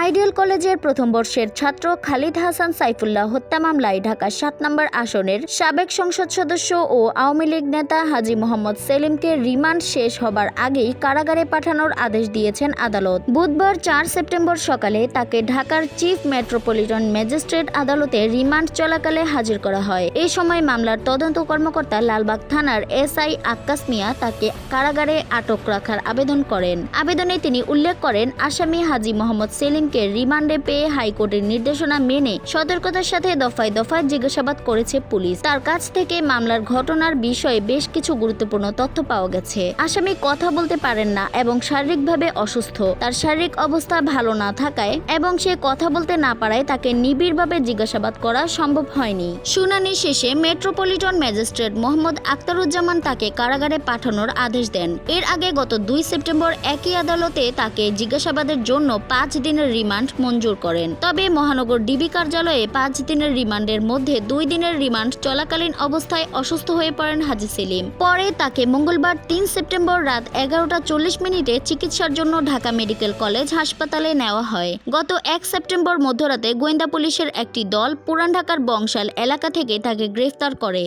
Ideal কলেজের প্রথম বর্ষের ছাত্র খালিদ হাসান সাইফুল্লাহ হত্যা মামলায় ঢাকা ৭ নম্বর আসনের সাবেক সংসদ সদস্য ও আওয়ামী লীগ নেতা হাজী মোহাম্মদ সেলিমকে রিমান্ড শেষ হবার আগেই কারাগারে পাঠানোর আদেশ দিয়েছেন আদালত। বুধবার ৪ সেপ্টেম্বর সকালে তাকে ঢাকার চিফ মেট্রোপলিটন ম্যাজিস্ট্রেট আদালতে রিমান্ড চলাকালে হাজির করা হয়। এই সময় মামলার তদন্ত কর্মকর্তা লালবাগ থানার এসআই আক্কাস মিয়া তাকে কারাগারে আটক রাখার আবেদন করেন। আবেদনে তিনি উল্লেখ করেন, আসামি হাজী মোহাম্মদ সেলিমকে রিমান্ডে পেয়ে হাইকোর্টের নির্দেশনা মেনে সতর্কতার সাথে দফায় দফায় জিজ্ঞাসাবাদ করেছে পুলিশ। তার কাছ থেকে মামলার ঘটনার বিষয়ে বেশ কিছু গুরুত্বপূর্ণ তথ্য পাওয়া গেছে। আসামি কথা বলতে পারেন না এবং শারীরিকভাবে অসুস্থ। তার শারীরিক অবস্থা ভালো না থাকায় এবং সে কথা বলতে না পারায় তাকে নিবিড়ভাবে জিজ্ঞাসাবাদ করা সম্ভব হয়নি। শুনানি শেষে মেট্রোপলিটন ম্যাজিস্ট্রেট মোহাম্মদ আখতারুজ্জামান তাকে কারাগারে পাঠানোর আদেশ দেন। এর আগে গত ২ সেপ্টেম্বর একই আদালতে তাকে জিজ্ঞাসাবাদের জন্য ৫ দিনের রিমান্ড মঞ্জুর করেন। তবে মহানগর ডিবি কার্যালয়ে ৫ দিনের রিমান্ডের মধ্যে ২ দিনের রিমান্ড চলাকালীন অবস্থায় অসুস্থ হয়ে পড়েন হাজী সেলিম। পরে তাকে মঙ্গলবার ৩ সেপ্টেম্বর রাত ১১টা ৪০ চিকিৎসার জন্য ঢাকা মেডিকেল কলেজ হাসপাতালে নেওয়া হয়। গত ১ সেপ্টেম্বর মধ্যরাতে গোয়েন্দা পুলিশের একটি দল পুরান ঢাকার বংশাল এলাকা থেকে তাকে গ্রেফতার করে।